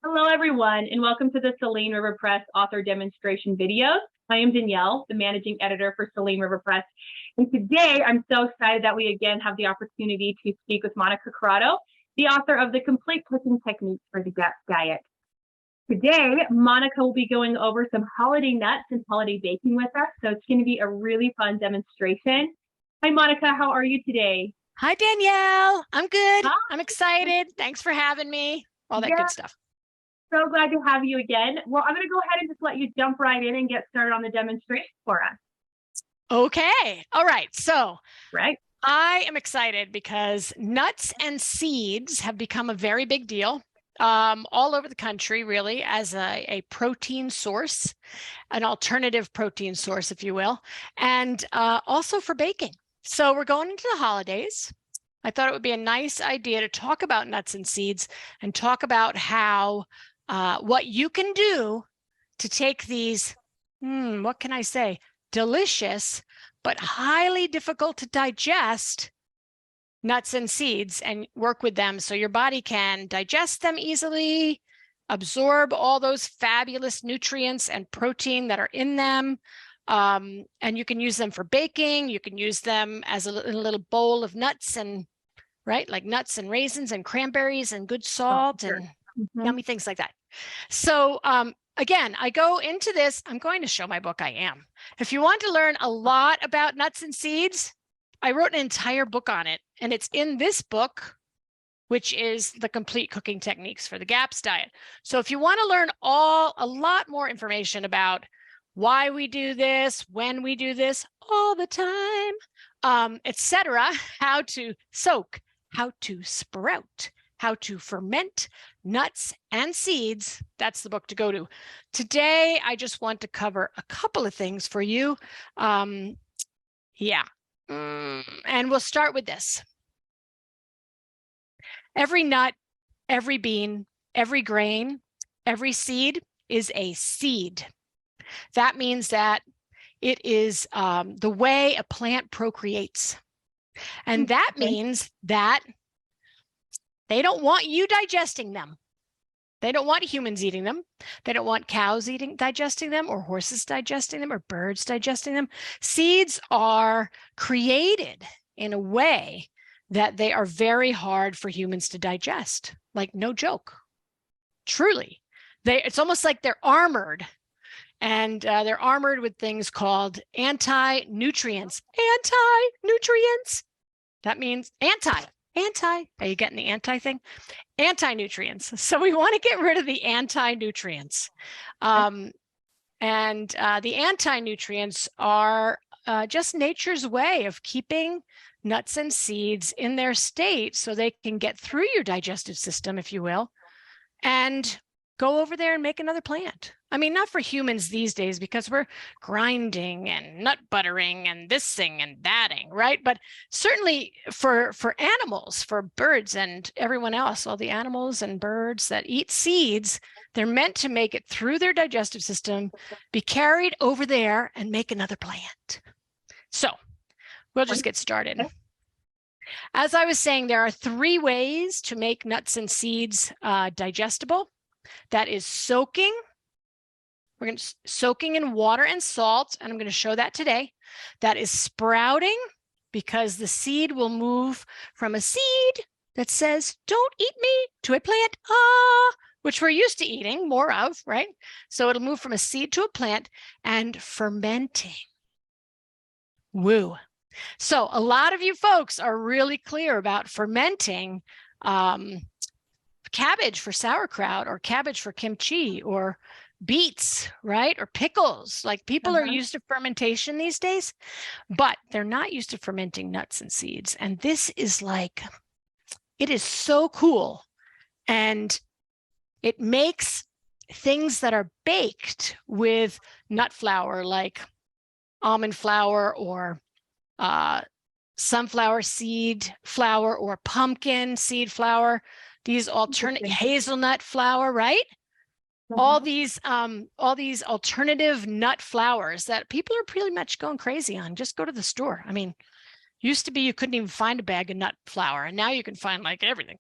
Hello, everyone, and welcome to the Selene River Press author demonstration videos. I am Danielle, the managing editor for Selene River Press. And today I'm so excited that we again have the opportunity to speak with Monica Corrado, the author of the Complete Cooking Techniques for the Gut Diet. Today, Monica will be going over some holiday nuts and holiday baking with us. So it's going to be a really fun demonstration. Hi, Monica. How are you today? Hi, Danielle. I'm good. Hi. I'm excited. Thanks for having me. All that good stuff. So glad to have you again. Well, I'm going to go ahead and just let you jump right in and get started on the demonstration for us. Okay. All right. So Right. I am excited because nuts and seeds have become a very big deal all over the country, really, as a protein source, an alternative protein source, if you will, and also for baking. So we're going into the holidays. I thought it would be a nice idea to talk about nuts and seeds and talk about how what you can do to take these, what can I say, delicious, but highly difficult to digest nuts and seeds and work with them so your body can digest them easily, absorb all those fabulous nutrients and protein that are in them. And you can use them for baking. You can use them as a little bowl of nuts and right, like nuts and raisins and cranberries and good salt and yummy things like that. So again, I go into this, I'm going to show my book, I am. If you want to learn a lot about nuts and seeds, I wrote an entire book on it, and it's in this book, which is the Complete Cooking Techniques for the GAPS Diet. So if you want to learn a lot more information about why we do this, when we do this, all the time, etc., how to soak, how to sprout, how to ferment nuts and seeds, that's the book to go to. Today, I just want to cover a couple of things for you. And we'll start with this. Every nut, every bean, every grain, every seed is a seed. That means that it is the way a plant procreates. And that means that they don't want you digesting them. They don't want humans eating them. They don't want cows digesting them, or horses digesting them, or birds digesting them. Seeds are created in a way that they are very hard for humans to digest. Like, no joke. Truly. It's almost like they're armored. And they're armored with things called anti-nutrients. Anti-nutrients. That means anti. Are you getting the anti thing? Anti-nutrients. So we want to get rid of the anti-nutrients. And the anti-nutrients are just nature's way of keeping nuts and seeds in their state so they can get through your digestive system, if you will, and go over there and make another plant. I mean, not for humans these days because we're grinding and nut buttering and this thing and thatting, right? But certainly for animals, for birds and everyone else, all the animals and birds that eat seeds, they're meant to make it through their digestive system, be carried over there and make another plant. So we'll just get started. As I was saying, there are 3 ways to make nuts and seeds digestible. That is soaking. We're going to soaking in water and salt, and I'm going to show that today. That is sprouting, because the seed will move from a seed that says, "Don't eat me," to a plant, which we're used to eating more of, right? So it'll move from a seed to a plant. And fermenting. Woo. So a lot of you folks are really clear about fermenting cabbage for sauerkraut, or cabbage for kimchi, or beets, right? Or pickles. Like, people are used to fermentation these days, but they're not used to fermenting nuts and seeds. And this is like, it is so cool. And it makes things that are baked with nut flour, like almond flour or sunflower seed flour or pumpkin seed flour, these alternate hazelnut flour, right? All these alternative nut flours that people are pretty much going crazy on. Just go to the store. I mean, used to be you couldn't even find a bag of nut flour, and now you can find like everything.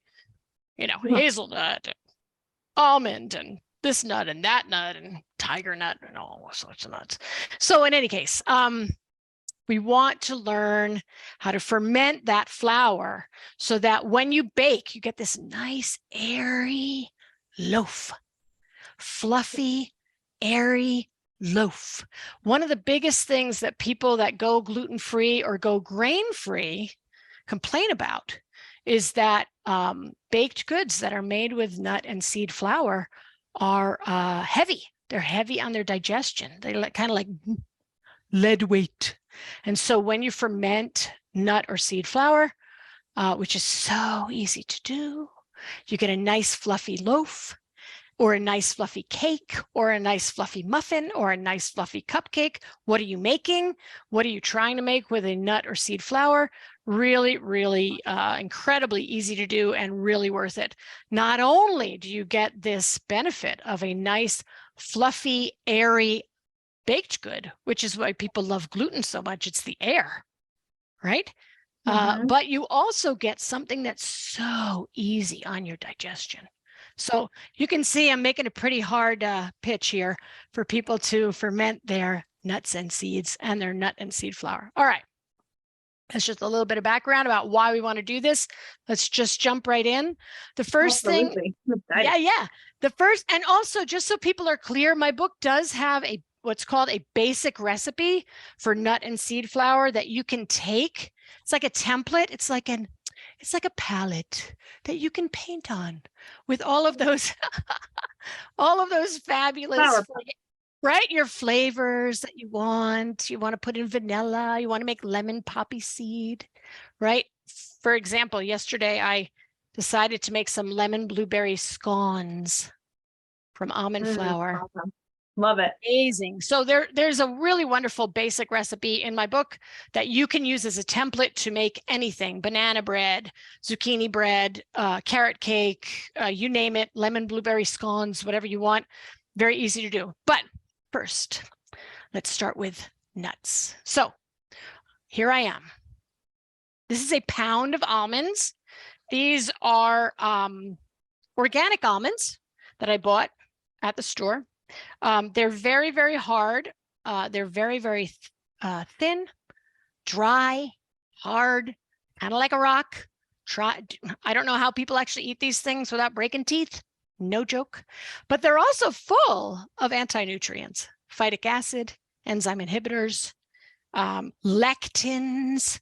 Hazelnut, almond and this nut and that nut and tiger nut and all sorts of nuts. So in any case, we want to learn how to ferment that flour so that when you bake, you get this nice, airy loaf, fluffy, airy loaf. One of the biggest things that people that go gluten-free or go grain-free complain about is that baked goods that are made with nut and seed flour are heavy. They're heavy on their digestion. They're kind of like lead weight. And so when you ferment nut or seed flour, which is so easy to do, you get a nice fluffy loaf or a nice fluffy cake or a nice fluffy muffin or a nice fluffy cupcake. What are you making? What are you trying to make with a nut or seed flour? Really, really incredibly easy to do and really worth it. Not only do you get this benefit of a nice fluffy, airy baked good, which is why people love gluten so much, it's the air, right? But you also get something that's so easy on your digestion. So you can see I'm making a pretty hard pitch here for people to ferment their nuts and seeds and their nut and seed flour. All right. That's just a little bit of background about why we want to do this. Let's just jump right in. The first thing, yeah. The first, and also just so people are clear, my book does have what's called a basic recipe for nut and seed flour that you can take. It's like a template. It's like a palette that you can paint on with all of those, all of those fabulous, right? Your flavors that you want. You want to put in vanilla. You want to make lemon poppy seed, right? For example, yesterday I decided to make some lemon blueberry scones from almond flour. Awesome. Love it. Amazing. So there's a really wonderful basic recipe in my book that you can use as a template to make anything: banana bread, zucchini bread, carrot cake, you name it, lemon blueberry scones, whatever you want. Very easy to do. But first, let's start with nuts. So here I am. This is a pound of almonds. These are organic almonds that I bought at the store. They're very, very hard. They're very, very thin, dry, hard, kind of like a rock. I don't know how people actually eat these things without breaking teeth. No joke. But they're also full of anti-nutrients, phytic acid, enzyme inhibitors, lectins.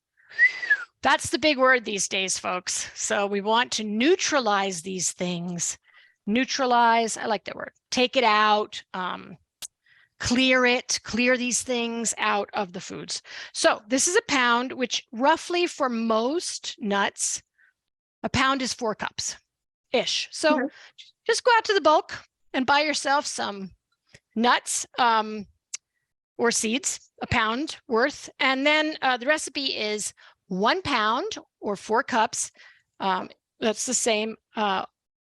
That's the big word these days, folks. So we want to neutralize these things. Neutralize, I like that word. Take it out, clear these things out of the foods. So this is a pound, which roughly for most nuts, a pound is 4 cups-ish. So just go out to the bulk and buy yourself some nuts or seeds, a pound worth. And then the recipe is 1 pound or 4 cups. That's the same.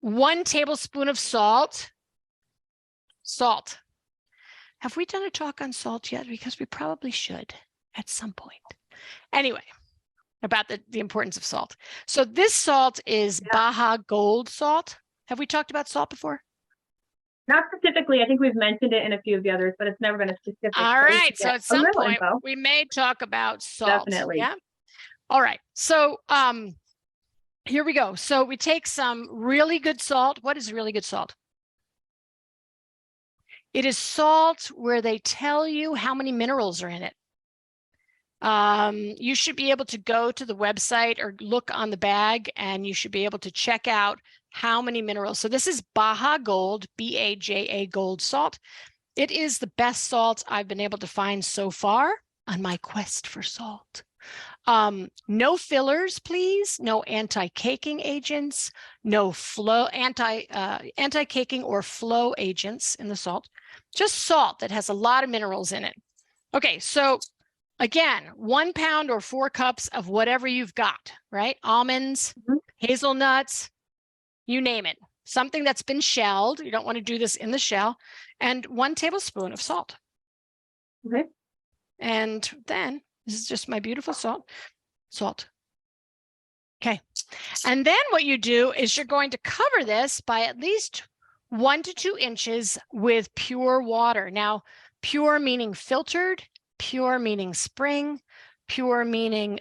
1 tablespoon of salt. Salt. Have we done a talk on salt yet? Because we probably should at some point. Anyway, about the importance of salt. So this salt is Baja Gold salt. Have we talked about salt before? Not specifically. I think we've mentioned it in a few of the others, but it's never been a specific. All right. So at some point, we may talk about salt. Definitely. Yeah. All right. So here we go. So we take some really good salt. What is really good salt? It is salt where they tell you how many minerals are in it. You should be able to go to the website or look on the bag, and you should be able to check out how many minerals. So this is Baja Gold, BAJA Gold salt. It is the best salt I've been able to find so far on my quest for salt. No fillers, please. No anti-caking agents. No anti-caking or flow agents in the salt. Just salt that has a lot of minerals in it. Okay, so again, 1 pound or 4 cups of whatever you've got, right? Almonds, hazelnuts, you name it. Something that's been shelled. You don't want to do this in the shell. And 1 tablespoon of salt. Okay. And then this is just my beautiful salt. Okay. And then what you do is you're going to cover this by at least 1 to 2 inches with pure water. Now, pure meaning filtered, pure meaning spring, pure meaning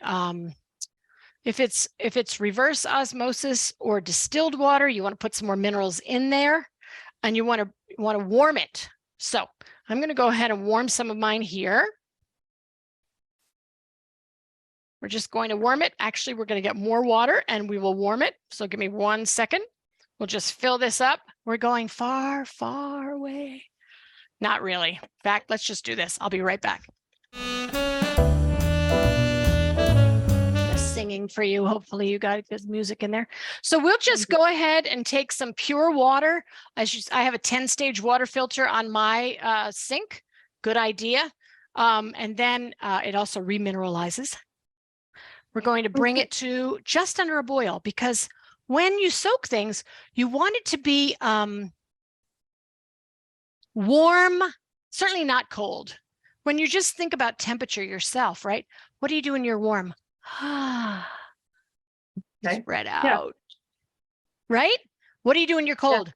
if it's reverse osmosis or distilled water, you want to put some more minerals in there, and you want to warm it. So I'm going to go ahead and warm some of mine here. We're just going to warm it. Actually, we're going to get more water and we will warm it. So give me 1 second. We'll just fill this up. We're going far, far away. Not really. In fact, let's just do this. I'll be right back. Just singing for you. Hopefully you got good music in there. So we'll just go ahead and take some pure water. I have a 10-stage water filter on my sink. Good idea. And then it also remineralizes. We're going to bring it to just under a boil, because when you soak things, you want it to be warm, certainly not cold. When you just think about temperature yourself, right? What do you do when you're warm? Spread out, right? What do you do when you're cold?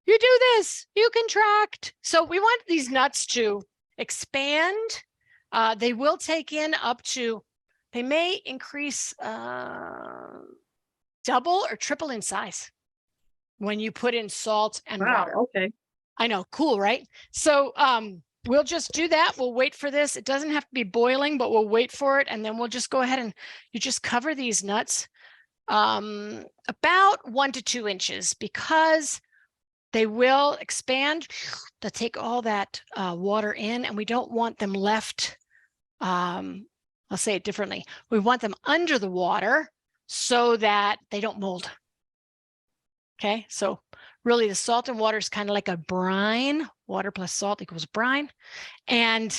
You do this, you contract. So we want these nuts to expand. They will take in up to, they may increase double or triple in size when you put in salt and water. Okay. I know, cool, right? So we'll just do that. We'll wait for this. It doesn't have to be boiling, but we'll wait for it. And then we'll just go ahead and you just cover these nuts about 1 to 2 inches, because they will expand. They'll take all that water in, and we don't want them left. I'll say it differently. We want them under the water so that they don't mold. Okay, so really the salt and water is kind of like a brine. Water plus salt equals brine. And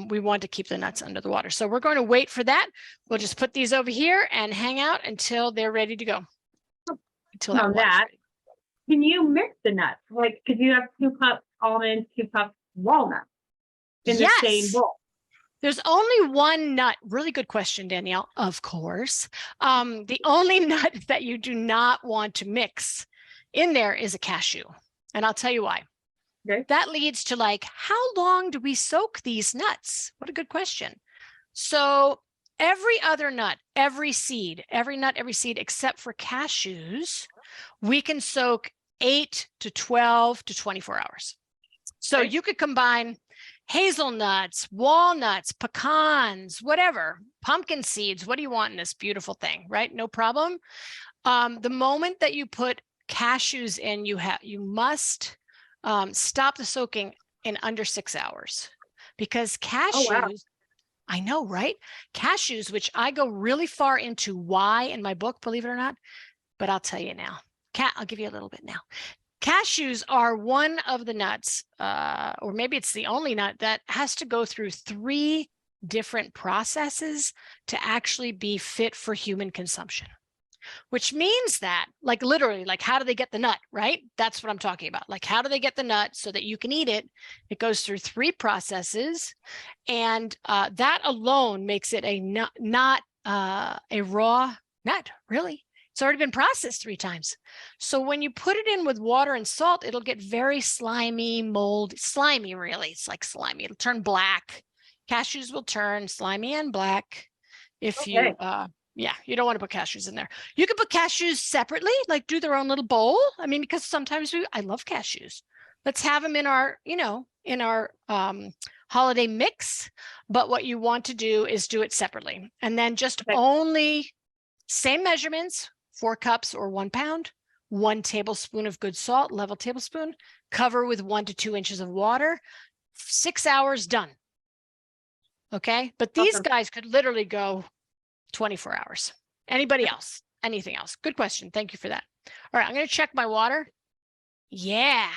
we want to keep the nuts under the water. So we're going to wait for that. We'll just put these over here and hang out until they're ready to go. Until that. Can you mix the nuts? Like, could you have 2 cups almonds, 2 cups walnuts in the same bowl? There's only one nut. Really good question, Danielle. Of course. The only nut that you do not want to mix in there is a cashew. And I'll tell you why. Okay. That leads to, like, how long do we soak these nuts? What a good question. So every other nut, every nut, every seed, except for cashews, we can soak 8 to 12 to 24 hours. So you could combine hazelnuts, walnuts, pecans, whatever, pumpkin seeds. What do you want in this beautiful thing, right? No problem. The moment that you put cashews in, you must stop the soaking in under 6 hours, because cashews, I know, right? Cashews, which I go really far into why in my book, believe it or not, but I'll tell you now. I'll give you a little bit now. Cashews are one of the nuts, or maybe it's the only nut that has to go through 3 different processes to actually be fit for human consumption, which means that, like, literally, like, how do they get the nut, right? That's what I'm talking about. Like, how do they get the nut so that you can eat it? It goes through 3 processes, and that alone makes it not a raw nut, really. It's already been processed 3 times. So when you put it in with water and salt, it'll get very slimy, slimy, really. It's like slimy. It'll turn black. Cashews will turn slimy and black if you, you don't want to put cashews in there. You can put cashews separately, like do their own little bowl. I mean, because sometimes I love cashews. Let's have them in our, in our holiday mix. But what you want to do is do it separately. And then just only same measurements, 4 cups or 1 pound, 1 tablespoon of good salt, level tablespoon, cover with 1 to 2 inches of water, 6 hours, done. Okay. But these guys could literally go 24 hours. Anybody else? Anything else? Good question. Thank you for that. All right. I'm going to check my water. Yeah.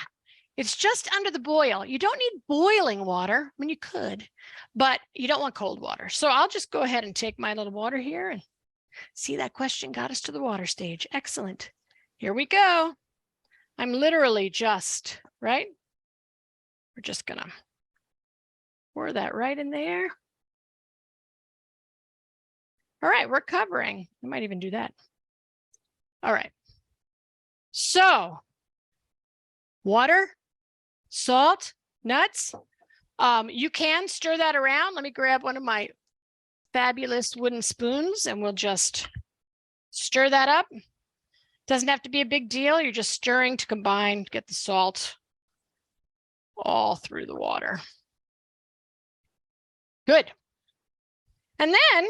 It's just under the boil. You don't need boiling water. I mean, you could, but you don't want cold water. So I'll just go ahead and take my little water here, and see, that question got us to the water stage. Excellent. Here we go. I'm literally just, right? We're just going to pour that right in there. All right, we're covering. I might even do that. All right. So water, salt, nuts. You can stir that around. Let me grab one of my fabulous wooden spoons and we'll just stir that up. Doesn't have to be a big deal. You're just stirring to combine, get the salt all through the water. Good. And then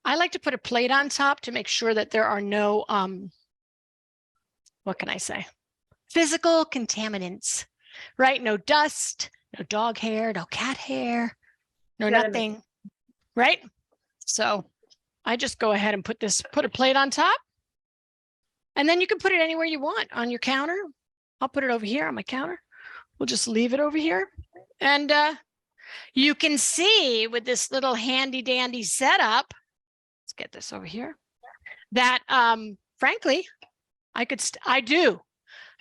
I like to put a plate on top to make sure that there are no, what can I say? Physical contaminants, right? No dust, no dog hair, no cat hair, no nothing, right? So I just go ahead and put a plate on top. And then you can put it anywhere you want on your counter. I'll put it over here on my counter. We'll just leave it over here. And you can see with this little handy dandy setup, let's get this over here, that frankly, I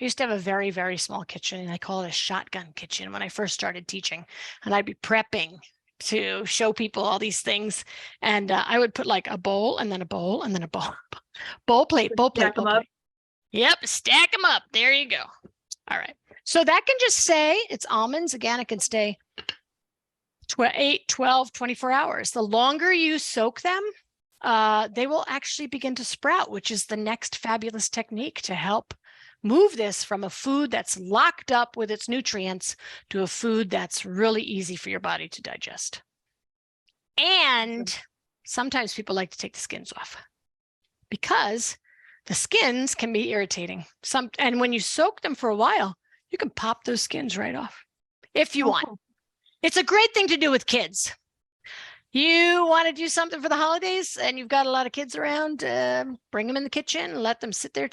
used to have a very, very small kitchen and I call it a shotgun kitchen when I first started teaching. And I'd be prepping to show people all these things. And I would put like a bowl and then a bowl and then a bowl. Bowl plate. Yep, stack them up. There you go. All right. So that can just stay, it's almonds. Again, it can stay 8, 12, 24 hours. The longer you soak them, they will actually begin to sprout, which is the next fabulous technique to help move this from a food that's locked up with its nutrients to a food that's really easy for your body to digest. And sometimes people like to take the skins off because the skins can be irritating. And when you soak them for a while, you can pop those skins right off if you want. It's a great thing to do with kids. You want to do something for the holidays and you've got a lot of kids around, bring them in the kitchen and let them sit there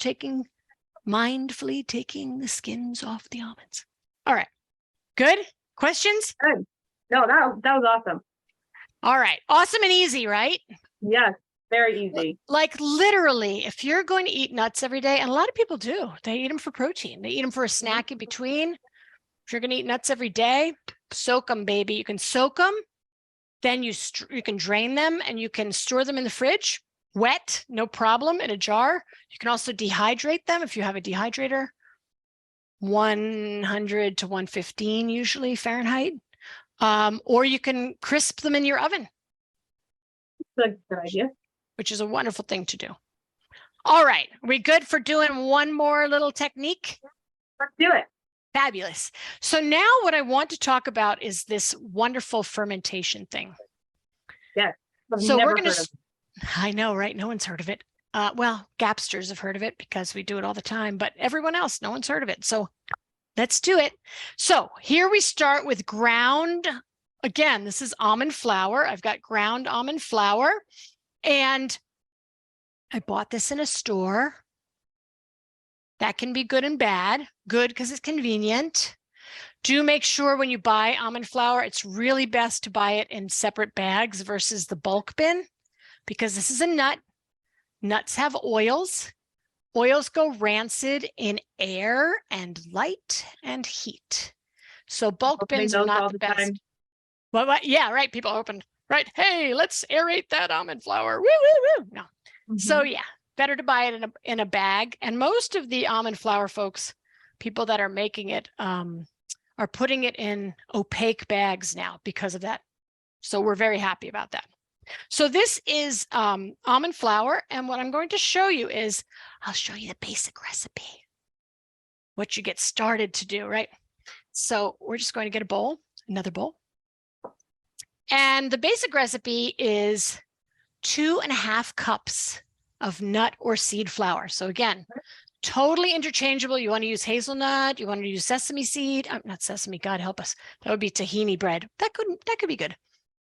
mindfully taking the skins off the almonds. All right. Good? Questions? Good. No, that was awesome. All right. Awesome and easy, right? Yes. Very easy. Like literally, if you're going to eat nuts every day, and a lot of people do, they eat them for protein. They eat them for a snack in between. If you're going to eat nuts every day, soak them, baby. You can soak them. Then you can drain them and you can store them in the fridge, wet, no problem, in a jar. You can also dehydrate them if you have a dehydrator, 100 to 115 usually Fahrenheit, or you can crisp them in your oven. That's a good idea. Which is a wonderful thing to do. All right, are we good for doing one more little technique? Let's do it. Fabulous. So now what I want to talk about is this wonderful fermentation thing. Yes. So we're going to, I know, right? No one's heard of it. Well, Gapsters have heard of it because we do it all the time, but everyone else, no one's heard of it. So let's do it. So here we start with ground. Again, this is almond flour. I've got ground almond flour and I bought this in a store. That can be good and bad. Good because it's convenient. Do make sure when you buy almond flour, it's really best to buy it in separate bags versus the bulk bin because this is a nut. Nuts have oils. Oils go rancid in air and light and heat. So bulk bins are not the best. Well, yeah, right. People open, right? Hey, let's aerate that almond flour. Woo, woo, woo. No. Mm-hmm. So yeah. Better to buy it in a bag. And most of the almond flour folks, people that are making it, are putting it in opaque bags now because of that. So we're very happy about that. So this is almond flour. And what I'm going to show you is, I'll show you the basic recipe, what you get started to do, right? So we're just going to get a bowl, another bowl. And the basic recipe is 2.5 cups of nut or seed flour. So again, totally interchangeable. You want to use hazelnut, you want to use sesame seed, not sesame, God help us. That would be tahini bread. That could be good,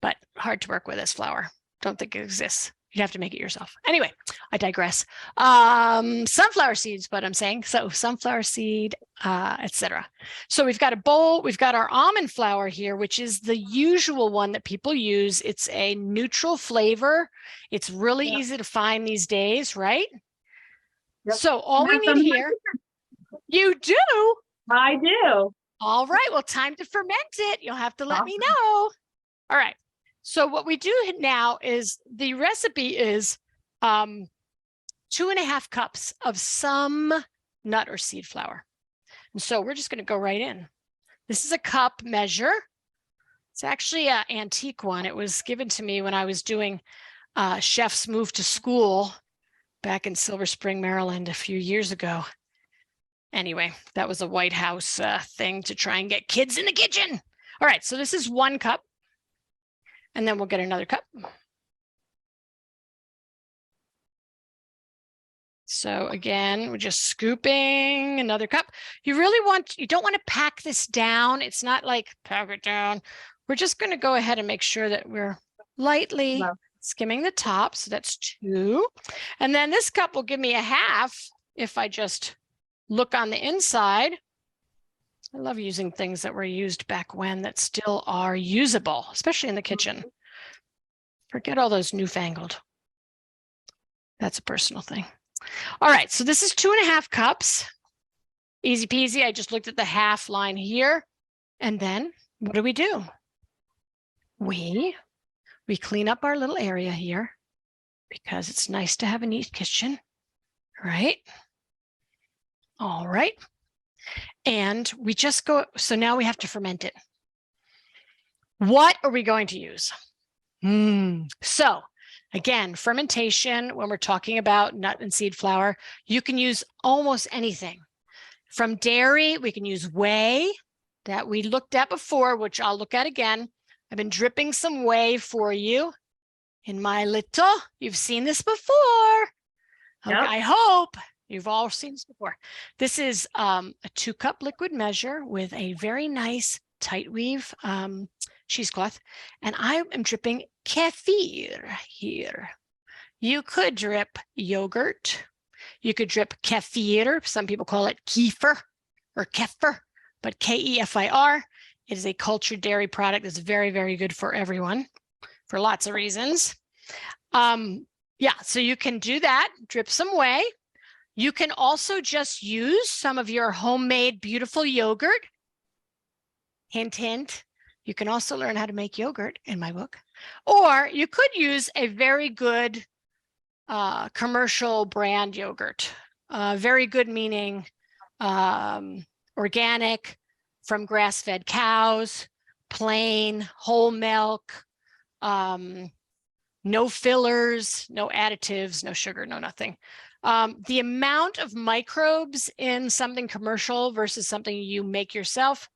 but hard to work with as flour. Don't think it exists. You'd have to make it yourself. Anyway, I digress. Sunflower seeds, what I'm saying. So sunflower seed, etc. So we've got a bowl. We've got our almond flour here, which is the usual one that people use. It's a neutral flavor. It's really easy to find these days, right? Yep. So all we need here, you do? I do. All right. Well, time to ferment it. You'll have to let me know. All right. So what we do now is the recipe is 2.5 cups of some nut or seed flour. And so we're just going to go right in. This is a cup measure. It's actually an antique one. It was given to me when I was doing Chef's Move to School back in Silver Spring, Maryland a few years ago. Anyway, that was a White House thing to try and get kids in the kitchen. All right, so this is 1 cup. And then we'll get another cup. So again, we're just scooping another cup. You don't want to pack this down. It's not like pack it down. We're just going to go ahead and make sure that we're lightly skimming the top. So that's 2. And then this cup will give me a half if I just look on the inside. I love using things that were used back when that still are usable, especially in the kitchen. Forget all those newfangled. That's a personal thing. All right, so this is 2.5 cups. Easy peasy. I just looked at the half line here. And then what do? We clean up our little area here because it's nice to have a neat kitchen, right? All right. And we just go, so now we have to ferment it. What are we going to use? So again, fermentation, when we're talking about nut and seed flour, you can use almost anything. From dairy, we can use whey that we looked at before, which I'll look at again. I've been dripping some whey for you in my little, you've seen this before. Yep. Okay, I hope you've all seen this before. This is a 2-cup liquid measure with a very nice tight weave cheesecloth. And I am dripping kefir here. You could drip yogurt. You could drip kefir. Some people call it kefir or kefir, but K-E-F-I-R. It is a cultured dairy product that's very, very good for everyone for lots of reasons. Yeah, so you can do that, drip some whey. You can also just use some of your homemade beautiful yogurt. Hint, hint. You can also learn how to make yogurt in my book. Or you could use a very good commercial brand yogurt. Very good meaning organic, from grass-fed cows, plain, whole milk, no fillers, no additives, no sugar, no nothing. The amount of microbes in something commercial versus something you make yourself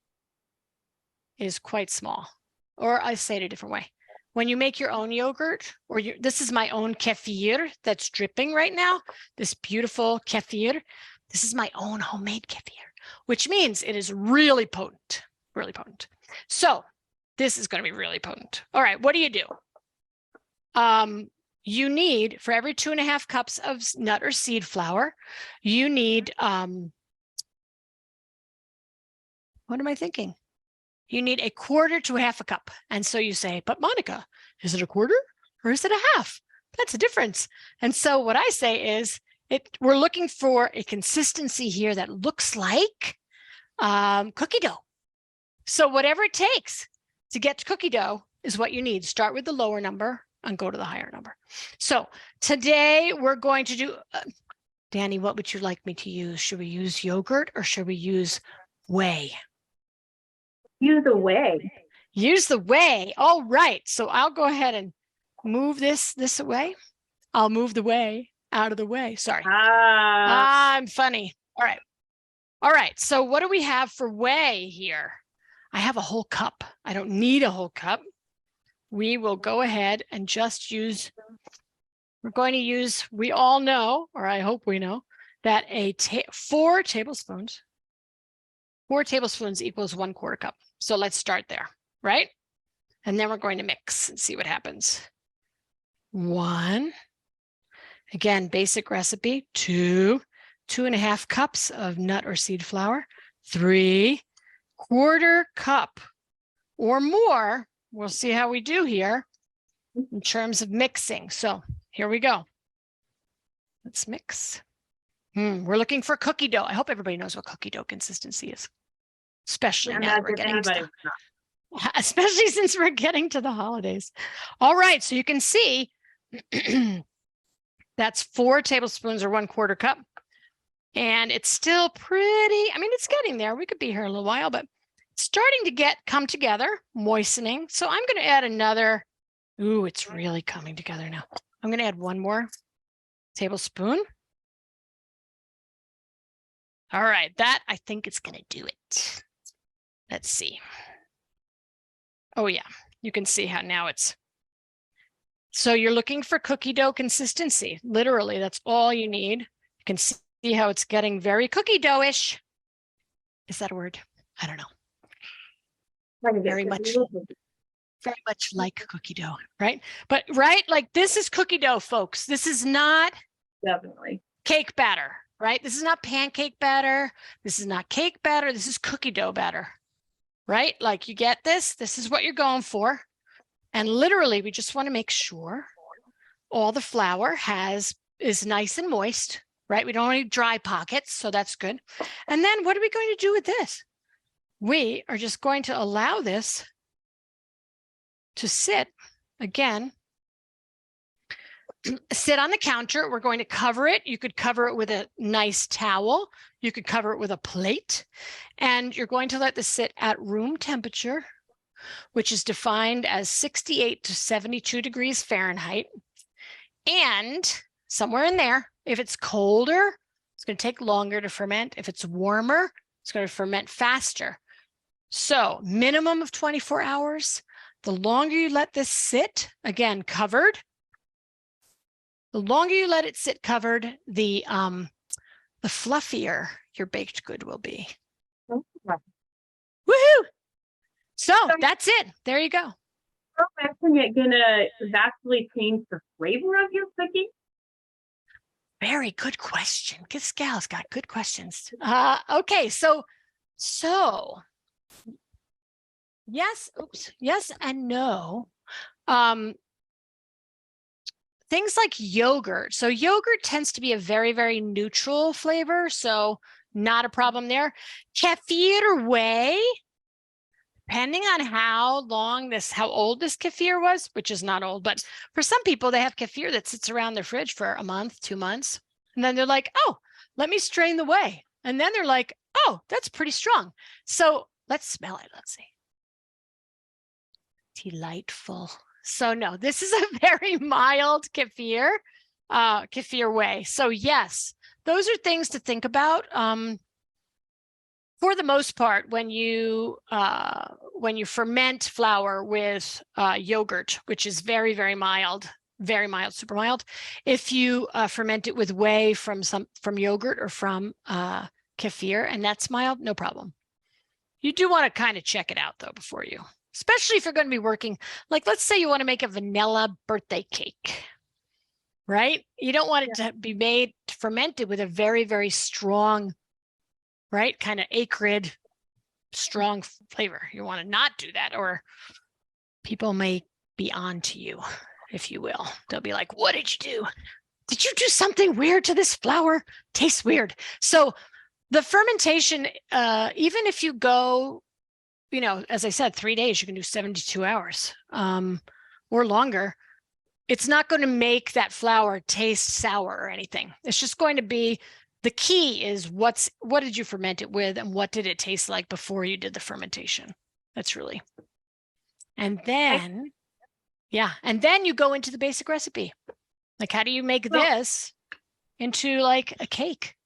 is quite small. Or I say it a different way. When you make your own yogurt, or this is my own kefir that's dripping right now, this beautiful kefir. This is my own homemade kefir, which means it is really potent, really potent. So this is going to be really potent. All right, what do? You need, for every 2.5 cups of nut or seed flour, you need, what am I thinking? You need 1/4 to 1/2 cup. And so you say, but Monica, is it 1/4 or is it 1/2? That's a difference. And so what I say is, we're looking for a consistency here that looks like cookie dough. So whatever it takes to get to cookie dough is what you need. Start with the lower number and go to the higher number. So today we're going to do, Danny, what would you like me to use? Should we use yogurt or should we use whey? Use the whey. Use the whey. All right. So I'll go ahead and move this away. I'll move the whey out of the way. Sorry. I'm funny. All right. All right. So what do we have for whey here? I have a whole cup. I don't need a whole cup. We will go ahead and just use, we're going to use, we all know, or I hope we know, that 4 tablespoons equals 1/4 cup. So let's start there, right? And then we're going to mix and see what happens. 1, again, basic recipe. 2, 2.5 cups of nut or seed flour. 3, 1/4 cup or more. We'll see how we do here in terms of mixing. So here we go. Let's mix. We're looking for cookie dough. I hope everybody knows what cookie dough consistency is, especially now that we're getting to especially since we're getting to the holidays. All right, so you can see that's 4 tablespoons or 1/4 cup. And it's still pretty, I mean, it's getting there. We could be here a little while, but it's starting to come together, moistening. So I'm going to add another, ooh, it's really coming together now. I'm going to add one more tablespoon. All right, that I think is going to do it. Let's see. Oh yeah, you can see how now it's. So you're looking for cookie dough consistency. Literally, that's all you need. You can see how it's getting very cookie dough-ish. Is that a word? I don't know. Very much like cookie dough, right? But right, like this is cookie dough, folks. This is not Definitely cake batter, right? This is not pancake batter. This is not cake batter. This is cookie dough batter, right? Like you get this. This is what you're going for. And literally, we just want to make sure all the flour is nice and moist, right? We don't want any dry pockets, so that's good. And then what are we going to do with this? We are just going to allow this to sit, again, sit on the counter. We're going to cover it. You could cover it with a nice towel. You could cover it with a plate. And you're going to let this sit at room temperature, which is defined as 68 to 72 degrees Fahrenheit. And somewhere in there, if it's colder, it's going to take longer to ferment. If it's warmer, it's going to ferment faster. So minimum of 24 hours. The longer you let this sit, again, covered, the longer you let it sit covered, the fluffier your baked good will be. Woohoo! So that's it. There you go. Isn't it gonna vastly change the flavor of your cookie? Very good question. This gal's got good questions. Okay, so yes, yes and no. Things like yogurt. So yogurt tends to be a very, very neutral flavor, so not a problem there. Kefir or whey, depending on how old this kefir was, which is not old, but for some people, they have kefir that sits around their fridge for a month, 2 months. And then they're like, oh, let me strain the whey. And then they're like, oh, that's pretty strong. So let's smell it. Let's see. Delightful. So no, this is a very mild kefir whey. So yes, those are things to think about. For the most part, when you ferment flour with yogurt, which is very, very mild, super mild, if you ferment it with whey from yogurt or from kefir, and that's mild, no problem. You do want to kind of check it out though before you, especially if you're going to be working, like let's say you want to make a vanilla birthday cake, right? You don't want it to be fermented with a very, very strong, right, kind of acrid, strong flavor. You want to not do that, or people may be on to you, if you will. They'll be like, what did you do? Did you do something weird to this flour? Tastes weird. So the fermentation, even if you go, as I said, 3 days, you can do 72 hours or longer. It's not going to make that flour taste sour or anything. It's just going to be, the key is what did you ferment it with and what did it taste like before you did the fermentation? That's really. And then, and then you go into the basic recipe. Like, how do you make this into like a cake,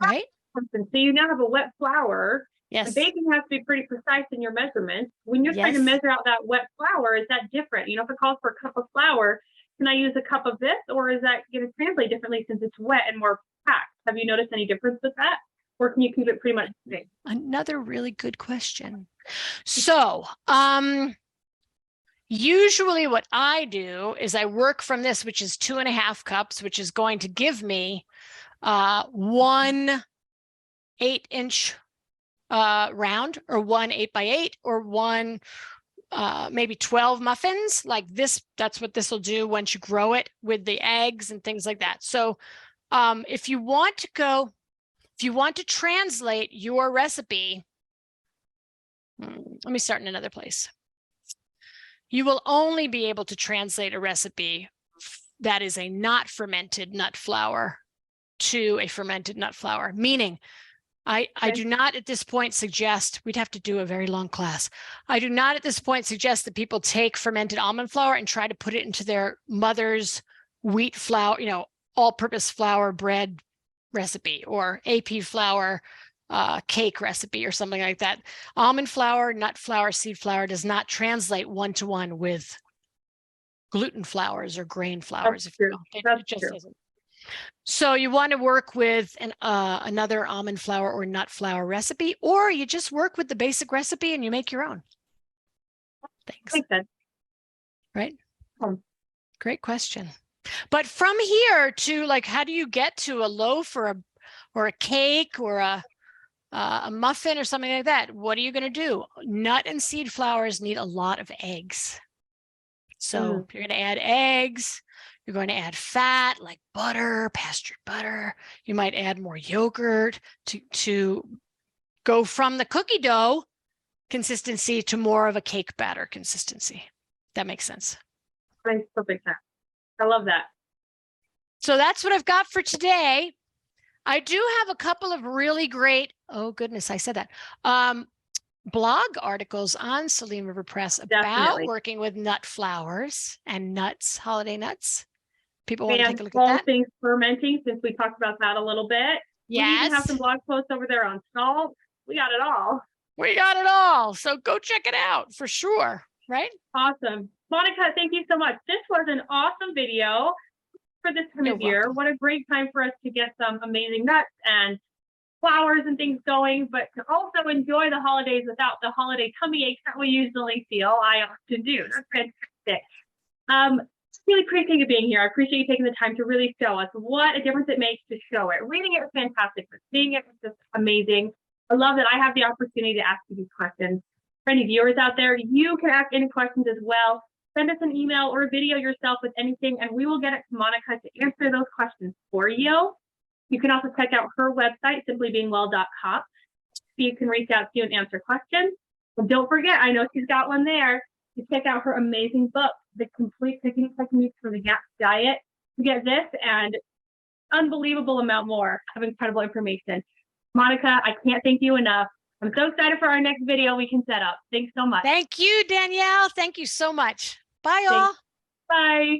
right? So you now have a wet flour. Yes. The baking has to be pretty precise in your measurements. When you're trying to measure out that wet flour, is that different? If it calls for a cup of flour, can I use a cup of this, or is that going to translate differently since it's wet and more packed? Have you noticed any difference with that? Or can you keep it pretty much the same? Another really good question. So, usually what I do is I work from this, which is 2.5 cups, which is going to give me 1 8-inch round, or 1 8x8, or 1 maybe 12 muffins like this. That's what this will do once you grow it with the eggs and things like that. So if you want to translate your recipe, let me start in another place. You will only be able to translate a recipe that is a not fermented nut flour to a fermented nut flour, meaning I do not at this point suggest, we'd have to do a very long class. I do not at this point suggest that people take fermented almond flour and try to put it into their mother's wheat flour, all-purpose flour bread recipe or AP flour cake recipe or something like that. Almond flour, nut flour, seed flour does not translate one-to-one with gluten flours or grain flours. That's true. That's it just true. isn't. So you want to work with another almond flour or nut flour recipe, or you just work with the basic recipe and you make your own. Thanks. Makes sense. Right? Great question. But from here to like, how do you get to a loaf or a cake or a muffin or something like that? What are you going to do? Nut and seed flours need a lot of eggs. So you're going to add eggs. You're going to add fat like butter, pastured butter. You might add more yogurt to go from the cookie dough consistency to more of a cake batter consistency. That makes sense. Makes perfect sense. I love that. So that's what I've got for today. I do have a couple of really great, oh goodness, I said that, blog articles on Selene River Press about working with nut flours and nuts, holiday nuts. People want to take a look at that. All things fermenting, since we talked about that a little bit. Yes. We even have some blog posts over there on salt. We got it all. We got it all. So go check it out for sure. Right? Awesome. Monica, thank you so much. This was an awesome video for this time of year. What a great time for us to get some amazing nuts and flowers and things going, but to also enjoy the holidays without the holiday tummy aches that we usually feel. I often do. That's fantastic. Really appreciate you being here. I appreciate you taking the time to really show us what a difference it makes to show it. Reading it was fantastic, but seeing it was just amazing. I love that I have the opportunity to ask you these questions. For any viewers out there, you can ask any questions as well. Send us an email or a video yourself with anything, and we will get it to Monica to answer those questions for you. You can also check out her website, simplybeingwell.com, so you can reach out to you and answer questions. And don't forget, I know she's got one there, to check out her amazing book, The Complete Cooking Techniques for the GAPS Diet. You get this and unbelievable amount more of incredible information. Monica, I can't thank you enough. I'm so excited for our next video we can set up. Thanks so much. Thank you, Danielle. Thank you so much. Bye, all. Bye.